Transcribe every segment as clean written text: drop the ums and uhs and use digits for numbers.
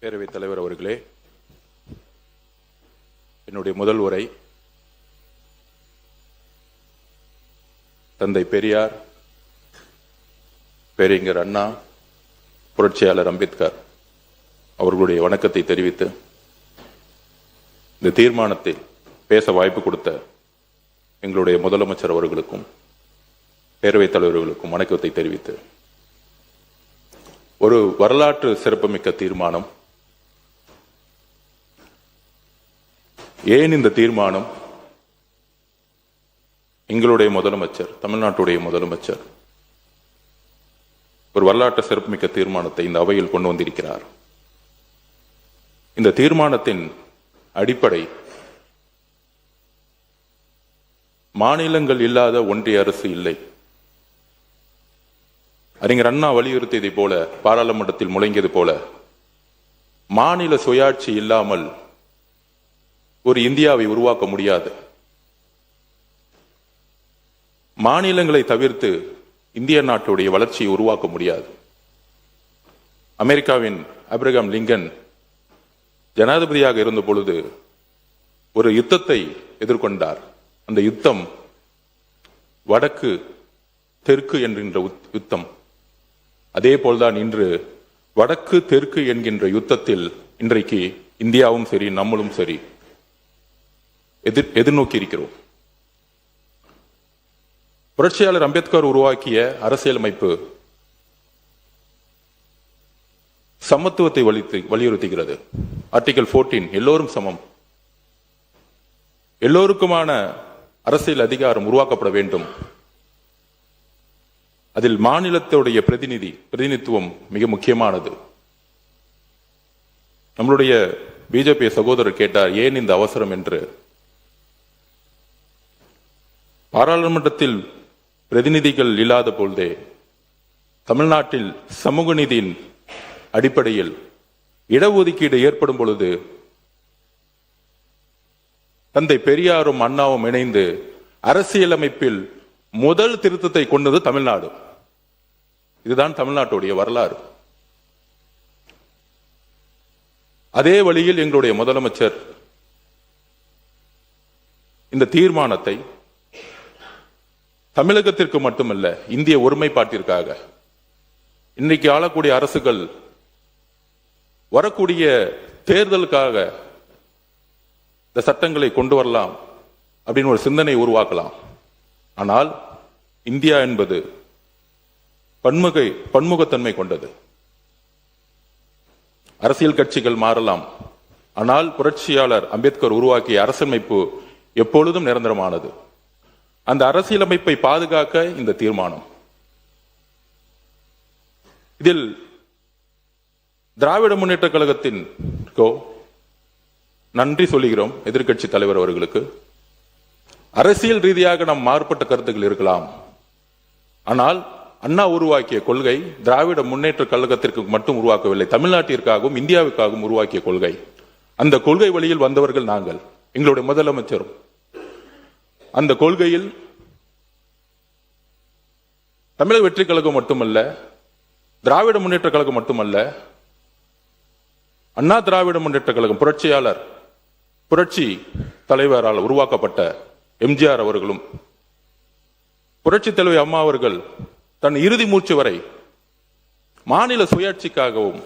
பேரவைத் தலைவர் அவர்களே, என்னுடைய முதல் உரை தந்தை பெரியார், பேரறிஞர் அண்ணா, புரட்சியாளர் அம்பேத்கர் அவர்களுடைய வணக்கத்தை தெரிவித்து இந்த தீர்மானத்தை பேச வாய்ப்பு கொடுத்த எங்களுடைய முதலமைச்சர் அவர்களுக்கும் பேரவைத் தலைவர்களுக்கும் வணக்கத்தை தெரிவித்து, ஒரு வரலாற்று சிறப்புமிக்க தீர்மானம். ஏன் இந்த தீர்மானம்? எங்களுடைய முதலமைச்சர், தமிழ்நாட்டுடைய முதலமைச்சர் ஒரு வரலாற்று சிறப்புமிக்க தீர்மானத்தை இந்த அவையில் கொண்டு வந்திருக்கிறார். இந்த தீர்மானத்தின் அடிப்படை மாநிலங்கள் இல்லாத ஒன்றிய அரசு இல்லை. அறிஞர் அண்ணா வலியுறுத்தியதை போல, பாராளுமன்றத்தில் முழங்கியது போல, மாநில சுயாட்சி இல்லாமல் ஒரு இந்தியாவை உருவாக்க முடியாது. மாநிலங்களை தவிர்த்து இந்திய நாட்டுடைய வளர்ச்சியை உருவாக்க முடியாது. அமெரிக்காவின் ஆபிரகாம் லிங்கன் ஜனாதிபதியாக இருந்த பொழுது ஒரு யுத்தத்தை எதிர்கொண்டார். அந்த யுத்தம் வடக்கு தெற்கு என்கின்ற யுத்தம். அதே போல்தான் இன்று வடக்கு தெற்கு என்கின்ற யுத்தத்தில் இன்றைக்கு இந்தியாவும் சரி, நம்மளும் சரி எதிர்நோக்கி இருக்கிறோம். புரட்சியாளர் அம்பேத்கர் உருவாக்கிய அரசியலமைப்பு சமத்துவத்தை வலியுறுத்துகிறது. ஆர்டிகல் 14, எல்லோரும் சமம், எல்லோருக்குமான அரசியல் அதிகாரம் உருவாக்கப்பட வேண்டும். அதில் மாநிலத்துடைய பிரதிநிதித்துவம் மிக முக்கியமானது. நம்மளுடைய பிஜேபி சகோதரர் கேட்டார், ஏன் இந்த அவசரம் என்று. பாராளுமன்றத்தில் பிரதிநிதிகள் இல்லாத பொழுதே தமிழ்நாட்டில் சமூக நீதியின் அடிப்படையில் இடஒதுக்கீடு ஏற்படும் பொழுது தந்தை பெரியாரும் அண்ணாவும் இணைந்து அரசியலமைப்பில் முதல் திருத்தத்தை கொண்டது தமிழ்நாடு. இதுதான் தமிழ்நாட்டுடைய வரலாறு. அதே வழியில் எங்களுடைய முதலமைச்சர் இந்த தீர்மானத்தை தமிழகத்திற்கு மட்டுமல்ல, இந்திய ஒருமைப்பாட்டிற்காக, இன்னைக்கு ஆளக்கூடிய அரசுகள் வரக்கூடிய தேர்தலுக்காக இந்த சட்டங்களை கொண்டு வரலாம் அப்படின்னு ஒரு சிந்தனை உருவாக்கலாம். ஆனால் இந்தியா என்பது பன்முகத்தன்மை கொண்டது. அரசியல் கட்சிகள் மாறலாம், ஆனால் புரட்சியாளர் அம்பேத்கர் உருவாக்கிய அரசியலமைப்பு எப்பொழுதும் நிரந்தரமானது. அந்த அரசியலமைப்பை பாதுகாக்க இந்த தீர்மானம். இதில் திராவிட முன்னேற்ற கழகத்தின் நன்றி சொல்லுகிறோம், எதிர்க்கட்சி தலைவர் அவர்களுக்கு. அரசியல் ரீதியாக நாம் மாறுபட்ட கருத்துக்கள் இருக்கலாம், ஆனால் அண்ணா உருவாக்கிய கொள்கை திராவிட முன்னேற்ற கழகத்திற்கு மட்டும் உருவாக்கவில்லை, தமிழ்நாட்டிற்காகவும் இந்தியாவுக்காகவும் உருவாக்கிய கொள்கை. அந்த கொள்கை வழியில் வந்தவர்கள் நாங்கள், எங்களுடைய முதலமைச்சரும். அந்த கொள்கையில் தமிழக வெற்றி கழகம் மட்டுமல்ல, திராவிட முன்னேற்ற கழகம் மட்டுமல்ல, அண்ணா திராவிட முன்னேற்ற கழகம், புரட்சி தலைவரால் உருவாக்கப்பட்ட எம்ஜிஆர் அவர்களும், புரட்சி தலைவி அம்மா அவர்கள் தன் இறுதி மூச்சு வரை மாநில சுயாட்சிக்காகவும்,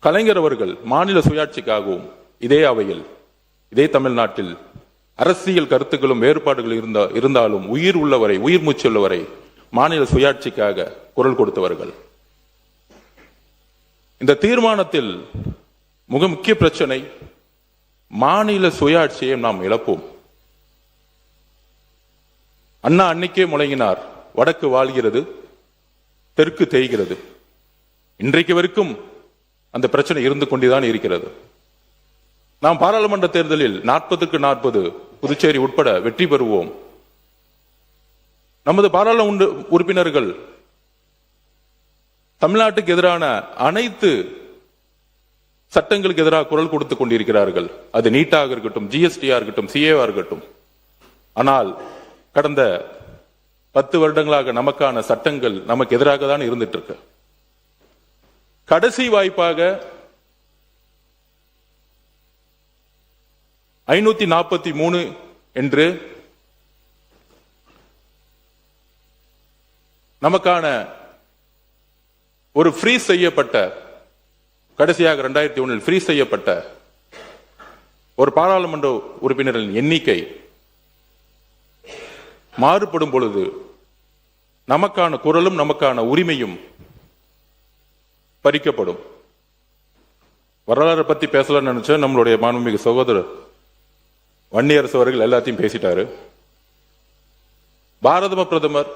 கலைஞர் அவர்கள் மாநில சுயாட்சிக்காகவும் இதே அவையில், இதே தமிழ்நாட்டில் அரசியல் கருத்துக்களும் வேறுபாடுகள் இருந்தாலும் உயிர் உள்ளவரை, உயிர் மூச்சு உள்ளவரை மாநில சுயாட்சிக்காக குரல் கொடுத்தவர்கள். இந்த தீர்மானத்தில் மிக முக்கிய பிரச்சனை, மாநில சுயாட்சியை நாம் இழப்போம். அண்ணா அன்னைக்கே முழங்கினார், வடக்கு வாழ்கிறது, தெற்கு தேய்கிறது. இன்றைக்கு வரைக்கும் அந்த பிரச்சனை இருந்து கொண்டுதான் இருக்கிறது. நாம் பாராளுமன்ற தேர்தலில் 40க்கு 40 புதுச்சேரி உட்பட வெற்றி பெறுவோம். நமது பாராளுமன்ற உறுப்பினர்கள் தமிழ்நாட்டுக்கு எதிரான அனைத்து சட்டங்களுக்கு எதிராக குரல் கொடுத்துக் கொண்டிருக்கிறார்கள். அது நீட்டாக இருக்கட்டும், ஜிஎஸ்டியா இருக்கட்டும், சிஏவா இருக்கட்டும். ஆனால் கடந்த 10 வருடங்களாக நமக்கான சட்டங்கள் நமக்கு எதிராக தான் இருந்துட்டு இருக்கு. கடைசி வாய்ப்பாக 543 என்று நமக்கான ஒரு ஃப்ரீஸ் செய்யப்பட்ட, கடைசியாக 2001 ஃப்ரீஸ் செய்யப்பட்ட ஒரு பாராளுமன்ற உறுப்பினர்களின் எண்ணிக்கை மாறுபடும் பொழுது நமக்கான குரலும் நமக்கான உரிமையும் பறிக்கப்படும். வரலாறு பத்தி பேசலாம்னு நினைச்சா நம்மளுடைய மாண்புமிகு சகோதரர் வன்னியரசு அவர்கள் எல்லாத்தையும் பேசிட்டாரு. பாரத பிரதமர்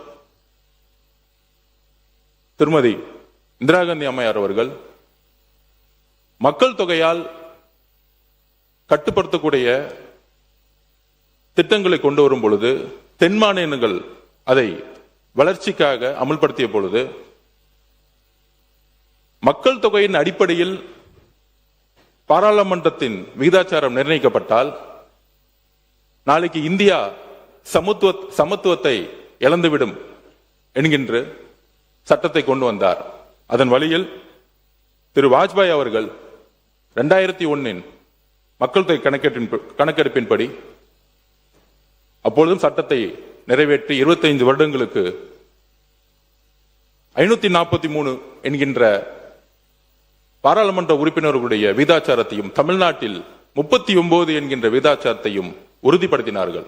திருமதி இந்திரா காந்தி அம்மையார் அவர்கள் மக்கள் தொகையால் கட்டுப்படுத்தக்கூடிய திட்டங்களை கொண்டு வரும் பொழுது, தென் மாநிலங்கள் அதை வளர்ச்சிக்காக அமல்படுத்திய பொழுது, மக்கள் தொகையின் அடிப்படையில் பாராளுமன்றத்தின் விகிதாச்சாரம் நிர்ணயிக்கப்பட்டால் நாளைக்கு இந்தியா சமத்துவத்தை இழந்துவிடும் என்கின்ற சட்டத்தை கொண்டு வந்தார். அதன் வழியில் திரு வாஜ்பாய் அவர்கள் 2001 மக்கள் தொகை கணக்கெடுப்பின்படி அப்பொழுதும் சட்டத்தை நிறைவேற்றி 25 வருடங்களுக்கு 543 என்கின்ற பாராளுமன்ற உறுப்பினர்களுடைய விகிதாச்சாரத்தையும் தமிழ்நாட்டில் 39 என்கின்ற விகிதாச்சாரத்தையும் உறுதிப்படுத்தினார்கள்.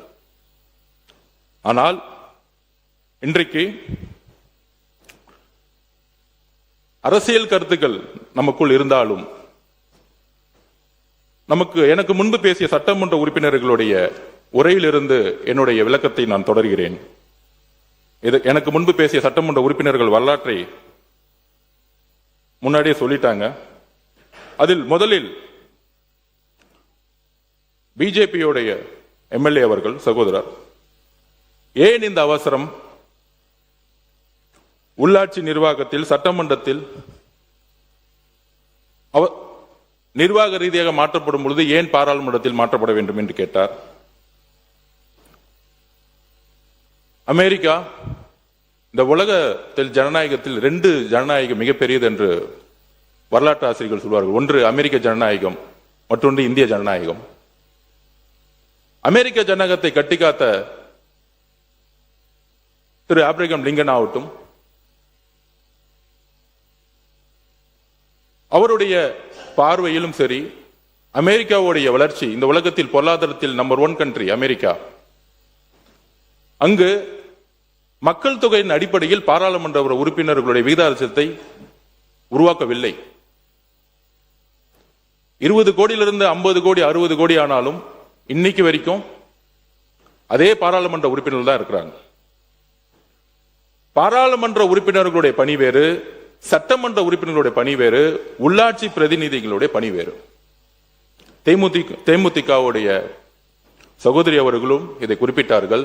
ஆனால் இன்றைக்கு அரசியல் கருத்துக்கள் நமக்குள் இருந்தாலும் எனக்கு முன்பு பேசிய சட்டமன்ற உறுப்பினர்களுடைய உரையிலிருந்து என்னுடைய விளக்கத்தை நான் தொடர்கிறேன். எனக்கு முன்பு பேசிய சட்டமன்ற உறுப்பினர்கள் வரலாற்றை முன்னாடியே சொல்லிட்டாங்க. அதில் முதலில் பிஜேபியோடைய எம்எல்ஏ அவர்கள் சகோதரர், ஏன் இந்த அவசரம்? உள்ளாட்சி நிர்வாகத்தில் சட்டமன்றத்தில் நிர்வாக ரீதியாக மாற்றப்படும் பொழுது ஏன் பாராளுமன்றத்தில் மாற்றப்பட வேண்டும் என்று கேட்டார். அமெரிக்கா இந்த உலகத்தில் ஜனநாயகத்தில் 2 ஜனநாயகம் மிகப்பெரியது என்று வரலாற்று ஆசிரியர்கள் சொல்வார்கள். ஒன்று அமெரிக்க ஜனநாயகம், மற்றொன்று இந்திய ஜனநாயகம். அமெரிக்க ஜனநாயகத்தை கட்டிக்காத்த திரு ஆப்ரஹாம் லிங்கன் ஆகட்டும், அவருடைய பார்வையிலும் சரி, அமெரிக்காவுடைய வளர்ச்சி, இந்த உலகத்தில் பொருளாதாரத்தில் நம்பர் 1 கண்ட்ரி அமெரிக்கா, அங்கு மக்கள் தொகையின் அடிப்படையில் பாராளுமன்ற உறுப்பினர்களுடைய விகிதாச்சாரத்தை உருவாக்கவில்லை. 20 கோடியிலிருந்து 50 கோடி 60 கோடி ஆனாலும் இன்னைக்கு வரைக்கும் அதே பாராளுமன்ற உறுப்பினர்கள் தான் இருக்கிறாங்க. பாராளுமன்ற உறுப்பினர்களுடைய பணி வேறு, சட்டமன்ற உறுப்பினர்களுடைய பணி வேறு, உள்ளாட்சி பிரதிநிதிகளுடைய பணி வேறு. தேமுதிகவுடைய சகோதரி அவர்களும் இதை குறிப்பிட்டார்கள்.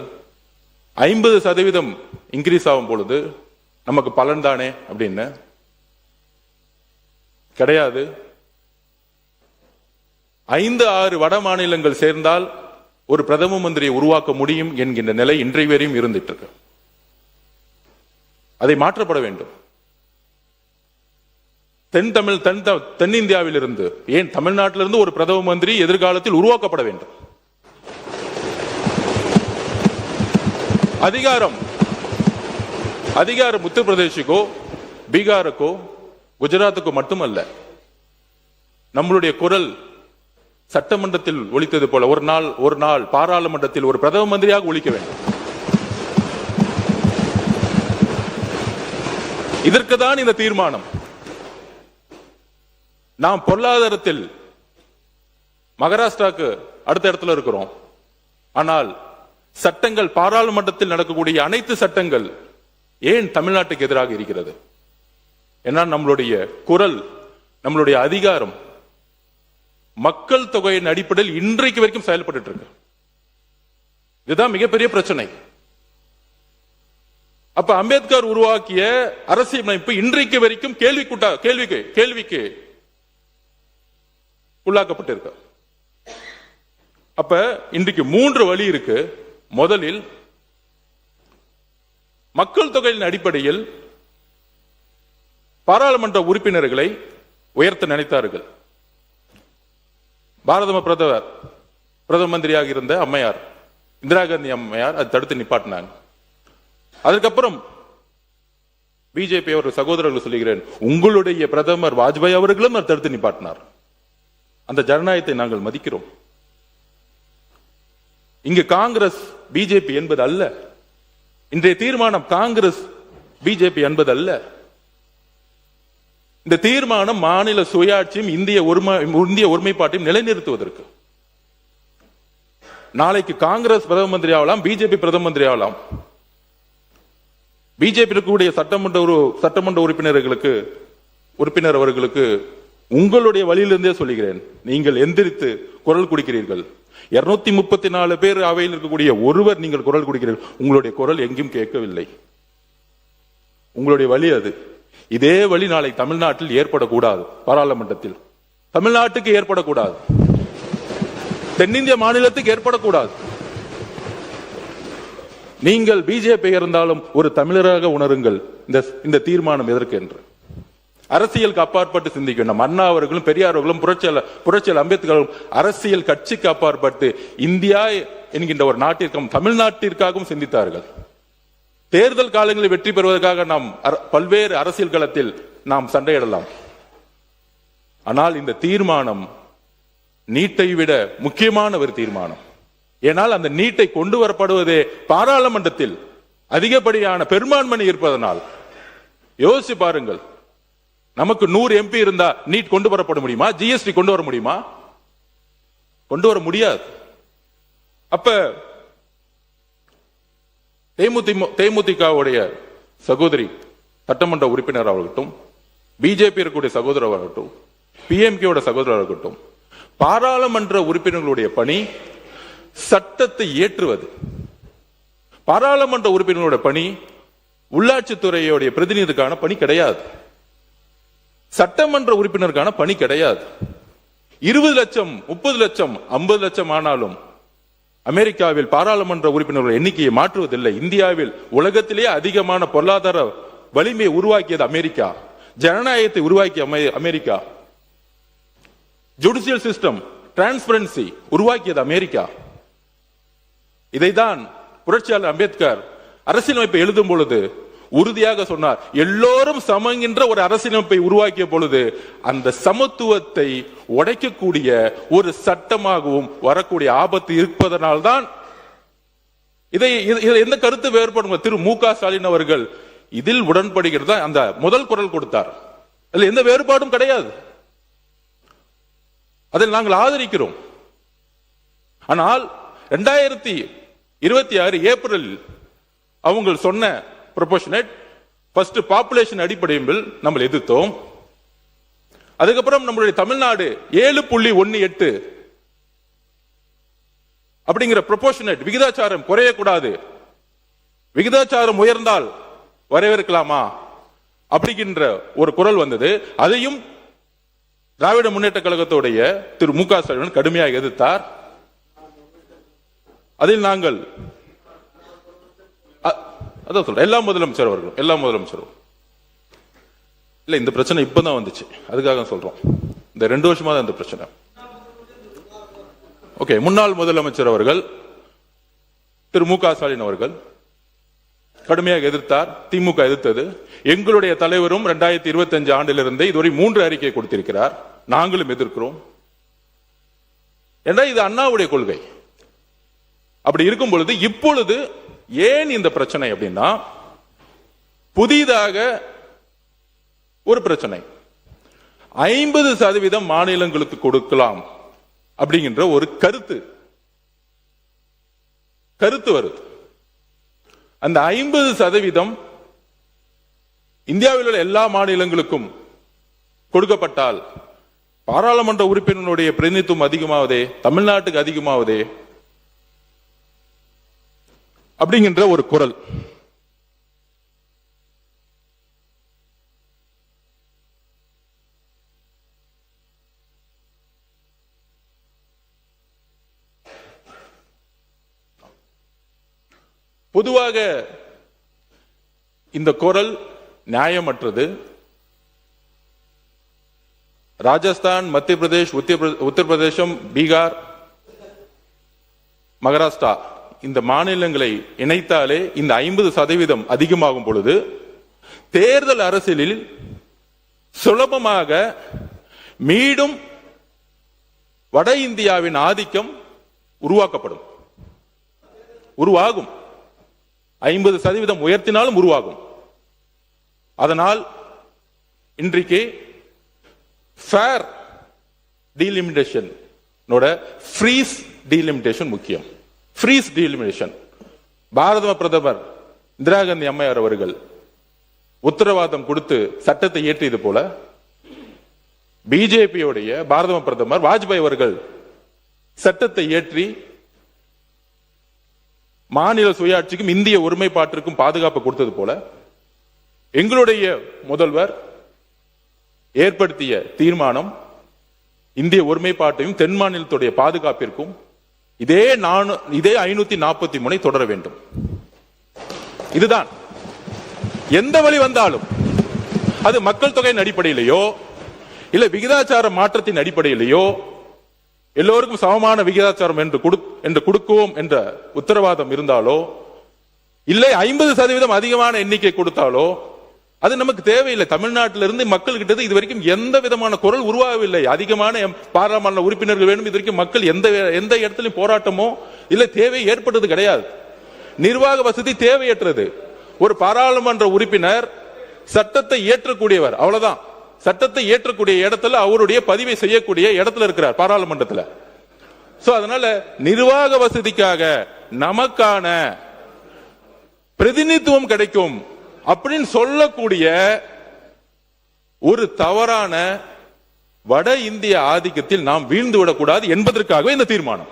50% இன்க்ரீஸ் ஆகும் பொழுது நமக்கு பலன் தானே அப்படின்னு. கிடையாது. 5-6 வட மாநிலங்கள் சேர்ந்தால் ஒரு பிரதம மந்திரியை உருவாக்க முடியும் என்கின்ற நிலை இன்றைய வரையும் இருந்துட்டு இருக்கு. அதை மாற்றப்பட வேண்டும். தென்னிந்தியாவில் இருந்து, ஏன் தமிழ்நாட்டிலிருந்து ஒரு பிரதம மந்திரி எதிர்காலத்தில் உருவாக்கப்பட வேண்டும். அதிகாரம் உத்தரப்பிரதேசுக்கோ பீகாருக்கோ குஜராத்துக்கோ மட்டுமல்ல, நம்மளுடைய குரல் சட்டமன்றத்தில் ஒலித்தது போல ஒரு நாள் பாராளுமன்றத்தில் ஒரு பிரதம மந்திரியாக ஒலிக்க வேண்டும். இதற்குதான் இந்த தீர்மானம். நாம் பொருளாதாரத்தில் மகாராஷ்டிராவுக்கு அடுத்த இடத்துல இருக்கிறோம். ஆனால் சட்டங்கள், பாராளுமன்றத்தில் நடக்கக்கூடிய அனைத்து சட்டங்கள் ஏன் தமிழ்நாட்டுக்கு எதிராக இருக்கிறது? ஏன்னா நம்மளுடைய குரல், நம்மளுடைய அதிகாரம் மக்கள் தொகையின் அடிப்படையில் இன்றைக்கு வரைக்கும் செயல்பட்டு இருக்கு. இதுதான் மிகப்பெரிய பிரச்சனை. அப்ப அம்பேத்கர் உருவாக்கிய அரசியலமைப்பு இன்றைக்கு வரைக்கும் கேள்விக்கு உள்ளாக்கப்பட்டிருக்க. அப்ப இன்றைக்கு 3 வழி இருக்கு. முதலில் மக்கள் தொகையின் அடிப்படையில் பாராளுமன்ற உறுப்பினர்களை உயர்த்த நினைத்தார்கள். பாரத பிரதம மந்திரியாக இருந்த அம்மையார் இந்திரா காந்தி அம்மையார் அதை தடுத்து நிப்பாட்டினாங்க. அதுக்கப்புறம் பிஜேபி ஒரு சகோதரர்கள் சொல்லுகிறேன், உங்களுடைய பிரதமர் வாஜ்பாய் அவர்களும் அதை தடுத்து நிப்பாட்டினார். அந்த ஜனநாயகத்தை நாங்கள் மதிக்கிறோம். இங்கு காங்கிரஸ் பிஜேபி என்பது அல்ல. இன்றைய தீர்மானம் காங்கிரஸ் பிஜேபி என்பது அல்ல. இந்த தீர்மானம் மாநில சுயாட்சியும் இந்திய ஒருமைப்பாட்டையும் நிலைநிறுத்துவதற்கு. நாளைக்கு காங்கிரஸ் பிரதம மந்திரி ஆகலாம், பிஜேபி பிரதம மந்திரி ஆகலாம். பிஜேபி இருக்கக்கூடிய சட்டமன்ற உறுப்பினர் அவர்களுக்கு உங்களுடைய வழியிலிருந்தே சொல்லுகிறேன், நீங்கள் எந்திரித்து குரல் கொடுக்கிறீர்கள். 234 பேர் அவையில் இருக்கக்கூடிய ஒருவர் நீங்கள் குரல் கொடுக்கிறீர்கள். உங்களுடைய குரல் எங்கேயும் கேட்கவில்லை. உங்களுடைய வழி அது. இதே வழி நாளை தமிழ்நாட்டில் ஏற்படக்கூடாது. பாராளுமன்றத்தில் தமிழ்நாட்டுக்கு ஏற்படக்கூடாது, தென்னிந்திய மாநிலத்துக்கு ஏற்படக்கூடாது. நீங்கள் பிஜேபி இருந்தாலும் ஒரு தமிழராக உணருங்கள். இந்த தீர்மானம் எதற்கு என்று அரசியலுக்கு அப்பாற்பட்டு சிந்திக்க வேண்டும். அண்ணா அவர்களும் பெரியார் அவர்களும் புரட்சியாளர் அம்பேத்கரும் அரசியல் கட்சிக்கு அப்பாற்பட்டு இந்தியா என்கின்ற ஒரு நாட்டிற்கும் தமிழ்நாட்டிற்காகவும் சிந்தித்தார்கள். தேர்தல் காலங்களில் வெற்றி பெறுவதற்காக நாம் பல்வேறு அரசியல் களத்தில் நாம் சண்டையிடலாம். ஆனால் இந்த தீர்மானம் நீட்டை விட முக்கியமான ஒரு தீர்மானம். ஏனால் அந்த நீட்டை கொண்டு வரப்படுவதே பாராளுமன்றத்தில் அதிகப்படியான பெரும்பான்மை இருப்பதனால். யோசிச்சு பாருங்கள், நமக்கு 100 MP இருந்தா நீட் கொண்டு வரப்பட முடியுமா? ஜிஎஸ்டி கொண்டு வர முடியுமா? கொண்டு வர முடியாது. அப்ப தேமுதிகவுடைய சகோதரி சட்டமன்ற உறுப்பினர் ஆகட்டும், பிஜேபி இருக்கக்கூடிய சகோதரர் ஆகட்டும், பிஎம்கேயோட சகோதரர் ஆகட்டும், பாராளுமன்ற உறுப்பினர்களுடைய பணி சட்டத்தை இயற்றுவது. பாராளுமன்ற உறுப்பினர்களுடைய பணி உள்ளாட்சித்துறையுடைய பிரதிநிதிக்கான பணி கிடையாது. சட்டமன்ற உறுப்பினருக்கான பணி கிடையாது. 20 லட்சம் 30 லட்சம் 50 லட்சம் ஆனாலும் அமெரிக்காவில் பாராளுமன்ற உறுப்பினர்கள் எண்ணிக்கையை மாற்றுவதில்லை. இந்தியாவில் உலகத்திலேயே அதிகமான பொருளாதார வலிமையை உருவாக்கியது அமெரிக்கா. ஜனநாயகத்தை உருவாக்கிய அமெரிக்கா. ஜுடிஷியல் சிஸ்டம், டிரான்ஸ்பரன்சி உருவாக்கியது அமெரிக்கா. இதைதான் புரட்சியாளர் அம்பேத்கர் அரசியலமைப்பை எழுதும் பொழுது உறுதியாக சொன்னார். எல்லோரும் சமங்கின்ற ஒரு அரசியலமைப்பை உருவாக்கிய பொழுது அந்த சமத்துவத்தை உடைக்கக்கூடிய ஒரு சட்டமாகவும் வரக்கூடிய ஆபத்து இருப்பதனால்தான் இதை எந்த கருத்து வேறுபடும். திரு மு.க. ஸ்டாலின் அவர்கள் இதில் உடன்படுகிறதா அந்த முதல் குரல் கொடுத்தார். அதில் எந்த வேறுபாடும் கிடையாது. அதில் நாங்கள் ஆதரிக்கிறோம். ஆனால் 2026 ஏப்ரலில் அவங்க சொன்ன ப்ரொபோர்ஷனேட் ஃபர்ஸ்ட் பாப்புலேஷன் அடிப்படையில் நம்ம எதிர்த்தோம். அதுக்கப்புறம் நம்மளுடைய தமிழ்நாடு 7.18 அப்படிங்கிற ப்ரொபோர்ஷனேட் விகிதாச்சாரம் குறையக்கூடாது, விகிதாச்சாரம் உயர்ந்தால் வரவேற்கலாமா அப்படிங்கிற ஒரு குரல் வந்தது. அதையும் திராவிட முன்னேற்ற கழகத்துடைய திரு மு.க. ஸ்டாலின் கடுமையாக எதிர்த்தார். அதில் நாங்கள் அதான் சொல்றேன், எல்லா முதலமைச்சரும் இல்ல, இந்த பிரச்சனை இப்பதான் வந்துச்சு, அதுக்காக சொல்றோம். இந்த 2 வருஷமா தான் இந்த பிரச்சனை. ஓகே, முன்னாள் முதலமைச்சர் அவர்கள் திரு மு.க. ஸ்டாலின் அவர்கள் கடுமையாக எதிர்த்தார். திமுக எதிர்த்தது. எங்களுடைய தலைவரும் 2025 ஆண்டிலிருந்து இதுவரை 3 அறிக்கை கொடுத்திருக்கிறார். நாங்களும் எதிர்க்கிறோம். ஏன்னா இது அண்ணாவுடைய கொள்கை. அப்படி இருக்கும் பொழுது இப்பொழுது ஏன் இந்த பிரச்சனை அப்படின்னா, புதிதாக ஒரு பிரச்சனை 50% மாநிலங்களுக்கு கொடுக்கலாம் அப்படிங்கிற ஒரு கருத்து வருது. அந்த 50% இந்தியாவில் உள்ள எல்லா மாநிலங்களுக்கும் கொடுக்கப்பட்டால் பாராளுமன்ற உறுப்பினருடைய பிரதிநிதித்துவம் அதிகமாவதே, தமிழ்நாட்டுக்கு அதிகமாவதே அப்படிங்கிற ஒரு குரல். பொதுவாக இந்த குரல் நியாயமற்றது. ராஜஸ்தான், மத்திய பிரதேஷ், உத்தரப்பிரதேசம், பீகார், மகாராஷ்டிரா இந்த மாநிலங்களை இணைத்தாலே இந்த 50% அதிகமாகும் பொழுது தேர்தல் அரசியலில் சுலபமாக மீண்டும் வட இந்தியாவின் ஆதிக்கம் உருவாகும். 50% உயர்த்தினாலும் உருவாகும். அதனால் இன்றைக்கு ஃபேர் டீலிமிட்டேஷன் ஃப்ரீஸ் டீலிமிட்டேஷன் முக்கியம். ஃப்ரீஸ் டீலிமிட்டேஷன் பாரத பிரதமர் இந்திரா காந்தி அம்மையார் அவர்கள் உத்தரவாதம் கொடுத்து சட்டத்தை இயற்றியது போல பிஜேபியுடைய பாரத பிரதமர் வாஜ்பாய் அவர்கள் சட்டத்தை இயற்றி மாநில சுயாட்சிக்கும் இந்திய ஒருமைப்பாட்டிற்கும் பாதுகாப்பு கொடுத்தது போல எங்களுடைய முதல்வர் ஏற்படுத்திய தீர்மானம் இந்திய ஒருமைப்பாட்டையும் தென் மாநிலத்துடைய பாதுகாப்பிற்கும் இதே 543 தொடர வேண்டும். இதுதான் எந்த வழி வந்தாலும் அது மக்கள் தொகையின் அடிப்படையிலேயோ இல்ல விகிதாச்சார மாற்றத்தின் அடிப்படையிலேயோ எல்லோருக்கும் சமமான விகிதாச்சாரம் என்று கொடுக்குவோம் என்ற உத்தரவாதம் இருந்தாலோ இல்லை 50% அதிகமான எண்ணிக்கை கொடுத்தாலோ அது நமக்கு தேவையில்லை. தமிழ்நாட்டிலிருந்து மக்கள் கிட்ட இது வரைக்கும் எந்த விதமான குரல் உருவாகவில்லை. அதிகமான பாராளுமன்ற உறுப்பினர்கள் வேண்டும். இது வரைக்கும் மக்கள் எந்த இடத்திலும் போராட்டமோ இல்ல தேவை ஏற்பட்டது கிடையாது. நிர்வாக வசதி தேவையற்றது. ஒரு பாராளுமன்ற உறுப்பினர் சட்டத்தை இயற்றக்கூடியவர், அவ்வளவுதான். சட்டத்தை இயற்றக்கூடிய இடத்துல அவருடைய பதிவை செய்யக்கூடிய இடத்துல இருக்கிறார் பாராளுமன்றத்தில். அதனால நிர்வாக வசதிக்காக நமக்கான பிரதிநிதித்துவம் கிடைக்கும் அப்படின்னு சொல்லக்கூடிய ஒரு தவறான வட இந்திய ஆதிக்கத்தில் நாம் வீழ்ந்து விடக்கூடாது என்பதற்காக இந்த தீர்மானம்.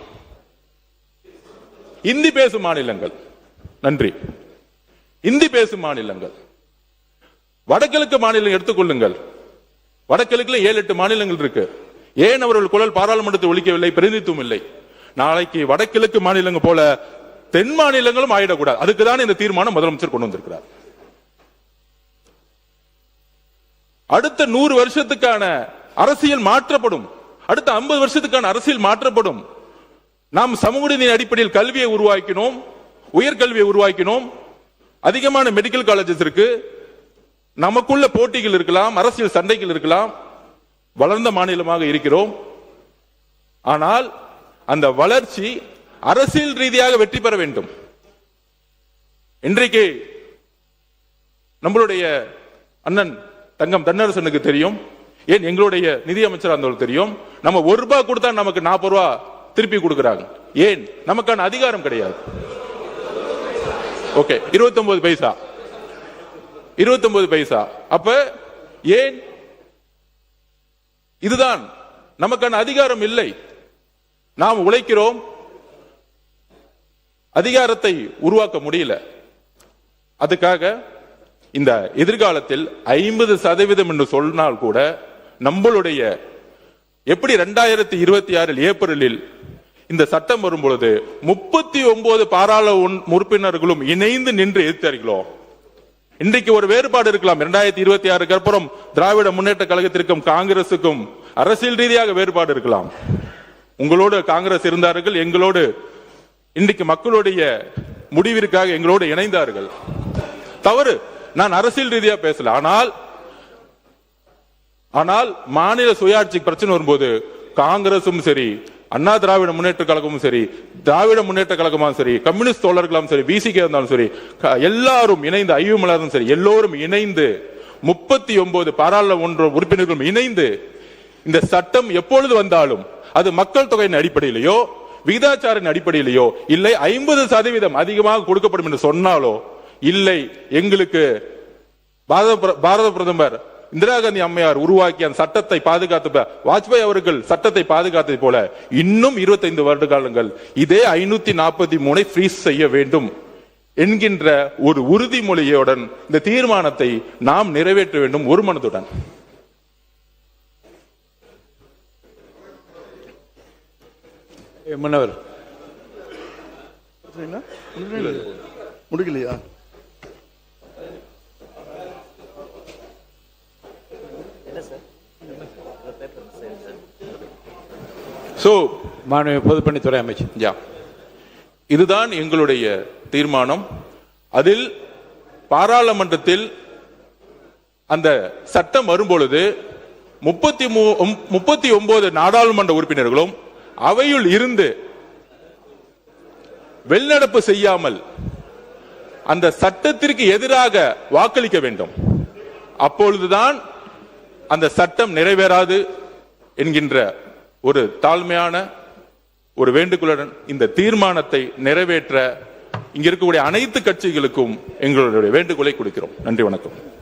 இந்தி பேசும் மாநிலங்கள், நன்றி, இந்தி பேசும் மாநிலங்கள், வடகிழக்கு மாநிலம் எடுத்துக்கொள்ளுங்கள். வடகிழக்குல 7-8 மாநிலங்கள் இருக்கு. ஏன் அவர்கள் குரல் பாராளுமன்றத்தில் ஒலிக்கவில்லை? பிரதிநிதித்துவம் இல்லை. நாளைக்கு வடகிழக்கு மாநிலங்கள் போல தென் மாநிலங்களும் ஆயிடக்கூடாது. அதுக்குதான் இந்த தீர்மானம் முதலமைச்சர் கொண்டு வந்திருக்கிறார். அடுத்த 100 வருஷத்துக்கான அரசியல் மாற்றப்படும். அடுத்த 50 வருஷத்துக்கான அரசியல் மாற்றப்படும். நாம் சமூக நீதி அடிப்படையில் கல்வியை உருவாக்கினோம், உயர்கல்வியை உருவாக்கினோம். அதிகமான மெடிக்கல் காலேஜஸ் இருக்கு. நமக்குள்ள போட்டிகள் இருக்கலாம், அரசியல் சண்டைகள் இருக்கலாம். வளர்ந்த மாநிலமாக இருக்கிறோம். ஆனால் அந்த வளர்ச்சி அரசியல் ரீதியாக வெற்றி பெற வேண்டும். இன்றைக்கு நம்மளுடைய அண்ணன் தங்கம் தென்னரசனுக்கு தெரியும், ஏன் எங்களுடைய நிதியமைச்சர் அந்த தெரியும், நம்ம ₹1 கொடுத்தா நமக்கு ₹40 திருப்பி கொடுக்கிறாங்க. ஏன்? நமக்கான அதிகாரம் கிடையாது. ஓகே, 29 பைசா, 29 பைசா. அப்ப ஏன்? இதுதான் நமக்கான அதிகாரம் இல்லை. நாம் உழைக்கிறோம், அதிகாரத்தை உருவாக்க முடியல. அதுக்காக இந்த எதிர்காலத்தில் 50% என்று சொன்னால் கூட நம்மளுடைய எப்படி 2026 ஏப்ரலில் இந்த சட்டம் வரும்பொழுது 39 பாராளுமன்ற உறுப்பினர்களும் இணைந்து நின்று எதிர்த்தார்களோ, இன்றைக்கு ஒரு வேறுபாடு இருக்கலாம். 2026 அப்புறம் திராவிட முன்னேற்ற கழகத்திற்கும் காங்கிரசுக்கும் அரசியல் ரீதியாக வேறுபாடு இருக்கலாம். உங்களோடு காங்கிரஸ் இருந்தார்கள், எங்களோடு இன்றைக்கு மக்களுடைய முடிவிற்காக எங்களோடு இணைந்தார்கள். தவறு, நான் அரசியல் ரீதியா பேசல. ஆனால் மாநில சுயாட்சி பிரச்சனை வரும்போது காங்கிரசும் சரி, அண்ணா திராவிட முன்னேற்ற கழகமும் சரி, திராவிட முன்னேற்ற கழகமும் சரி, கம்யூனிஸ்ட் தோழர்களும் சரி, பிசிகே இருந்தாலும் சரி, எல்லாரும் இணைந்து, ஐயுமலரும் சரி, எல்லோரும் இணைந்து 39 பாராளுமன்ற உறுப்பினர்களும் இணைந்து இந்த சட்டம் எப்பொழுது வந்தாலும் அது மக்கள் தொகையின் அடிப்படையிலேயோ விகிதாச்சாரின் அடிப்படையிலேயோ இல்லை 50% அதிகமாக கொடுக்கப்படும் என்று சொன்னாலோ இல்லை, எங்களுக்கு பாரத பிரதமர் இந்திரா காந்தி அம்மையார் உருவாக்கிய அந்த சட்டத்தை பாதுகாத்த வாஜ்பாய் அவர்கள் சட்டத்தை பாதுகாத்ததை போல இன்னும் 25 வருட காலங்கள் இதே 543 ஃப்ரீஸ் செய்ய வேண்டும் என்கின்ற ஒரு உறுதிமொழியுடன் இந்த தீர்மானத்தை நாம் நிறைவேற்ற வேண்டும், ஒரு மனதுடன். மன்னவர் முடிக்கலையா? சோ மாண்புமிகு பொதுப்பணித்துறை அமைச்சர். யா, இதுதான் எங்களுடைய தீர்மானம். அதில் பாராளுமன்றத்தில் அந்த சட்டம் வரும்பொழுது 39 நாடாளுமன்ற உறுப்பினர்களும் அவையுள் இருந்து வெளிநடப்பு செய்யாமல் அந்த சட்டத்திற்கு எதிராக வாக்களிக்க வேண்டும். அப்பொழுதுதான் அந்த சட்டம் நிறைவேறாது என்கின்ற ஒரு தாழ்மையான ஒரு வேண்டுகோளுடன் இந்த தீர்மானத்தை நிறைவேற்ற இங்க இருக்கக்கூடிய அனைத்து கட்சிகளுக்கும் எங்களுடைய வேண்டுகோளை கொடுக்கிறோம். நன்றி, வணக்கம்.